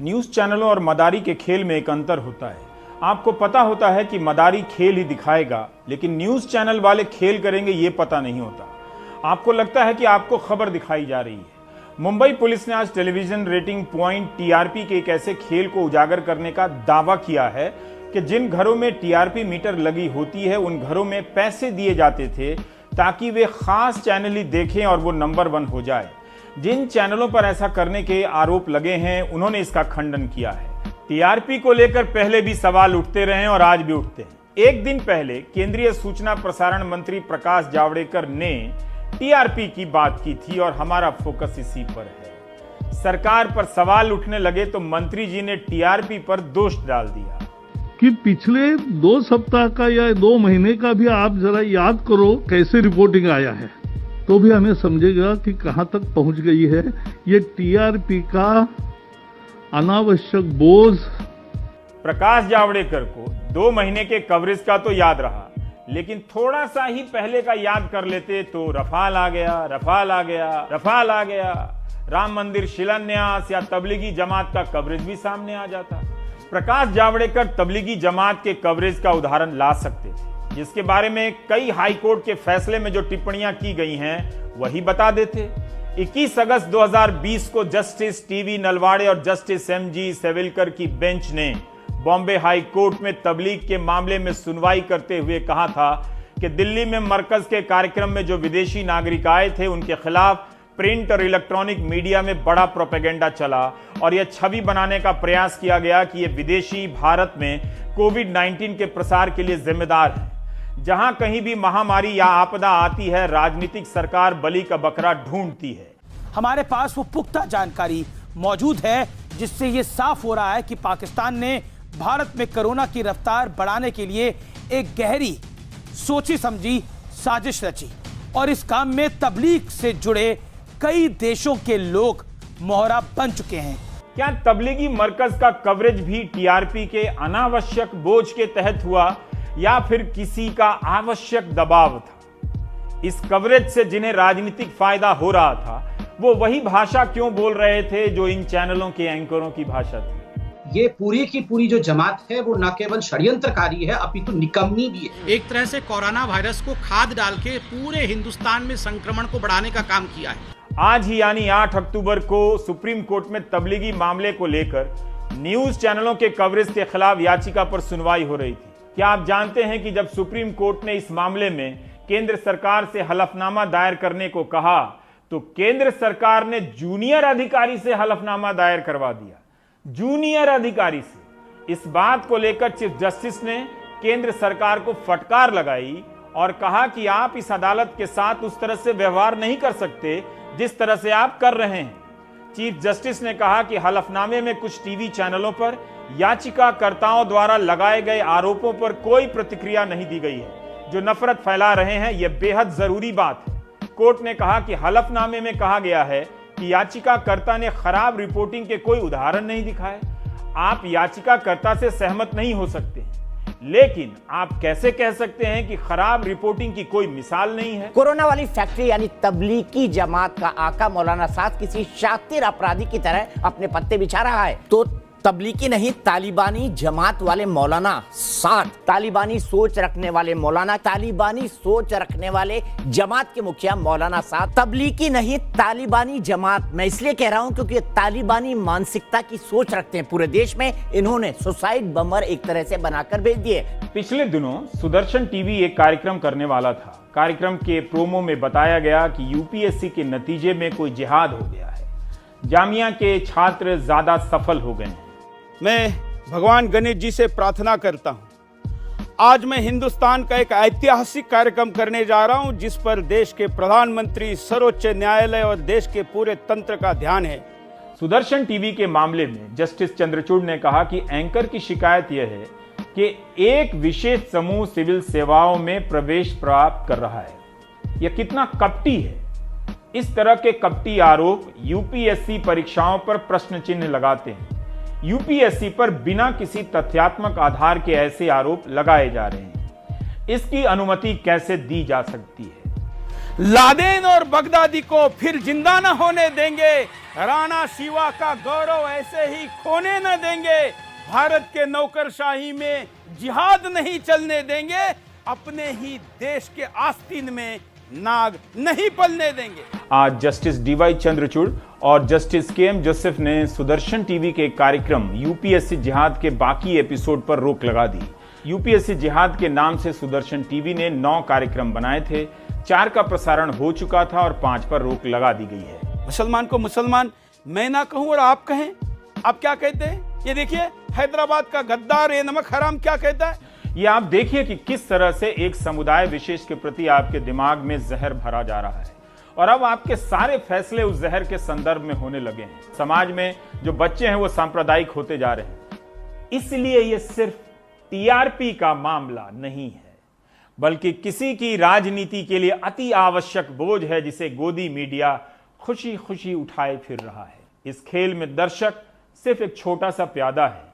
News चैनलों और मदारी के खेल में एक अंतर होता है। आपको पता होता है कि मदारी खेल ही दिखाएगा, लेकिन न्यूज़ चैनल वाले खेल करेंगे ये पता नहीं होता। आपको लगता है कि आपको खबर दिखाई जा रही है। मुंबई पुलिस ने आज टेलीविजन रेटिंग पॉइंट टीआरपी के एक ऐसे खेल को उजागर करने का दावा किया है कि जिन घरों में टीआरपी मीटर लगी होती है उन घरों में पैसे दिए जाते थे ताकि वे खास चैनल ही देखें और वो नंबर 1 हो जाए। जिन चैनलों पर ऐसा करने के आरोप लगे हैं उन्होंने इसका खंडन किया है। टीआरपी को लेकर पहले भी सवाल उठते रहे और आज भी उठते हैं। एक दिन पहले केंद्रीय सूचना प्रसारण मंत्री प्रकाश जावड़ेकर ने टीआरपी की बात की थी और हमारा फोकस इसी पर है। सरकार पर सवाल उठने लगे तो मंत्री जी ने टीआरपी पर दोष डाल दिया कि पिछले 2 सप्ताह का या 2 महीने का भी आप जरा याद करो कैसे रिपोर्टिंग आया है, तो भी हमें समझेगा कि कहां तक पहुंच गई है ये टीआरपी का अनावश्यक बोझ। प्रकाश जावड़ेकर को 2 महीने के कवरेज का तो याद रहा, लेकिन थोड़ा सा ही पहले का याद कर लेते तो रफाल आ गया, रफाल आ गया, रफाल आ गया, राम मंदिर शिलान्यास या तबलीगी जमात का कवरेज भी सामने आ जाता। प्रकाश जावड़ेकर तबलीगी जमात के कवरेज का उदाहरण ला सकते थे, जिसके बारे में कई हाई कोर्ट के फैसले में जो टिप्पणियां की गई हैं वही बता देते। 21 अगस्त 2020 को जस्टिस टीवी नलवाड़े और जस्टिस एमजी सेविलकर की बेंच ने बॉम्बे हाई कोर्ट में तबलीग के मामले में सुनवाई करते हुए कहा था कि दिल्ली में मरकज के कार्यक्रम में जो विदेशी नागरिक आए थे उनके खिलाफ प्रिंट और इलेक्ट्रॉनिक मीडिया में बड़ा प्रोपेगेंडा चला और यह छवि बनाने का प्रयास किया गया कि ये विदेशी भारत में कोविड-19 के प्रसार के लिए जिम्मेदार है। जहां कहीं भी महामारी या आपदा आती है, राजनीतिक सरकार बलि का बकरा ढूंढती है। हमारे पास वो पुख्ता जानकारी मौजूद है जिससे ये साफ हो रहा है कि पाकिस्तान ने भारत में कोरोना की रफ्तार बढ़ाने के लिए एक गहरी सोची समझी साजिश रची और इस काम में तबलीग से जुड़े कई देशों के लोग मोहरा बन चुके हैं। क्या तबलीगी मरकज का कवरेज भी टीआरपी के अनावश्यक बोझ के तहत हुआ या फिर किसी का आवश्यक दबाव था? इस कवरेज से जिन्हें राजनीतिक फायदा हो रहा था वो वही भाषा क्यों बोल रहे थे जो इन चैनलों के एंकरों की भाषा थी? ये पूरी की पूरी जो जमात है वो न केवल षड्यंत्रकारी है अपितु निकम्मी भी है। एक तरह से कोरोना वायरस को खाद डाल के पूरे हिंदुस्तान में संक्रमण को बढ़ाने का काम किया है। आज ही यानी 8 अक्टूबर को सुप्रीम कोर्ट में तबलीगी मामले को लेकर न्यूज चैनलों के कवरेज के खिलाफ याचिका पर सुनवाई हो रही थी। क्या आप जानते हैं कि जब सुप्रीम कोर्ट ने इस मामले में केंद्र सरकार से हलफनामा दायर करने को कहा तो केंद्र सरकार ने जूनियर अधिकारी से हलफनामा दायर करवा दिया। जूनियर अधिकारी से। इस बात को लेकर चीफ जस्टिस ने केंद्र सरकार को फटकार लगाई और कहा कि आप इस अदालत के साथ उस तरह से व्यवहार नहीं कर सकते जिस तरह से आप कर रहे हैं। चीफ जस्टिस ने कहा कि हलफनामे में कुछ टीवी चैनलों पर याचिकाकर्ताओं द्वारा लगाए गए आरोपों पर कोई प्रतिक्रिया नहीं दी गई है जो नफरत फैला रहे हैं। यह बेहद जरूरी बात है। कोर्ट ने कहा कि हलफनामे में कहा गया है कि याचिकाकर्ता ने खराब रिपोर्टिंग के कोई उदाहरण नहीं दिखाए। आप याचिकाकर्ता से सहमत नहीं हो सकते, लेकिन आप कैसे कह सकते हैं कि खराब रिपोर्टिंग की कोई मिसाल नहीं है? कोरोना वाली फैक्ट्री यानी तबलीगी जमात का आका मौलाना साद किसी शातिर अपराधी की तरह अपने पत्ते बिछा रहा है। तो तबलीगी नहीं, तालिबानी जमात वाले मौलाना साद, तालिबानी सोच रखने वाले मौलाना, तालिबानी सोच रखने वाले जमात के मुखिया मौलाना साद, तबलीगी नहीं तालिबानी जमात। मैं इसलिए कह रहा हूं क्योंकि तालिबानी मानसिकता की सोच रखते हैं पूरे देश में। इन्होंने सुसाइड बमर एक तरह से बनाकर भेज दिए। पिछले दिनों सुदर्शन टीवी एक कार्यक्रम करने वाला था। कार्यक्रम के प्रोमो में बताया गया कि यूपीएससी के नतीजे में कोई जिहाद हो गया है, जामिया के छात्र ज्यादा सफल हो गए हैं। मैं भगवान गणेश जी से प्रार्थना करता हूं। आज मैं हिंदुस्तान का एक ऐतिहासिक कार्यक्रम करने जा रहा हूं जिस पर देश के प्रधानमंत्री, सर्वोच्च न्यायालय और देश के पूरे तंत्र का ध्यान है। सुदर्शन टीवी के मामले में जस्टिस चंद्रचूड़ ने कहा कि एंकर की शिकायत यह है कि एक विशेष समूह सिविल सेवाओं में प्रवेश प्राप्त कर रहा है। यह कितना कपटी है। इस तरह के कपटी आरोप यूपीएससी परीक्षाओं पर प्रश्न चिन्ह लगाते हैं। यूपीएससी पर बिना किसी तथ्यात्मक आधार के ऐसे आरोप लगाए जा रहे हैं। इसकी अनुमति कैसे दी जा सकती है? लादेन और बगदादी को फिर जिंदा न होने देंगे, राणा शिवा का गौरव ऐसे ही खोने न देंगे, भारत के नौकरशाही में जिहाद नहीं चलने देंगे, अपने ही देश के आस्तीन में नाग नहीं पलने देंगे। आज जस्टिस डीवाई चंद्रचूड़ और जस्टिस केएम जोसेफ ने सुदर्शन टीवी के कार्यक्रम यूपीएससी जिहाद के बाकी एपिसोड पर रोक लगा दी। यूपीएससी जिहाद के नाम से सुदर्शन टीवी ने 9 कार्यक्रम बनाए थे, 4 का प्रसारण हो चुका था और 5 पर रोक लगा दी गई है। मुसलमान को मुसलमान मैं ना कहूं और आप कहें, आप क्या कहते हैं? ये देखिए हैदराबाद का गद्दार ये नमक हराम क्या कहता है। ये आप देखिए कि किस तरह से एक समुदाय विशेष के प्रति आपके दिमाग में जहर भरा जा रहा है और अब आपके सारे फैसले उस जहर के संदर्भ में होने लगे हैं। समाज में जो बच्चे हैं वो सांप्रदायिक होते जा रहे हैं। इसलिए ये सिर्फ टीआरपी का मामला नहीं है, बल्कि किसी की राजनीति के लिए अति आवश्यक बोझ है जिसे गोदी मीडिया खुशी खुशी उठाए फिर रहा है। इस खेल में दर्शक सिर्फ एक छोटा सा प्यादा है।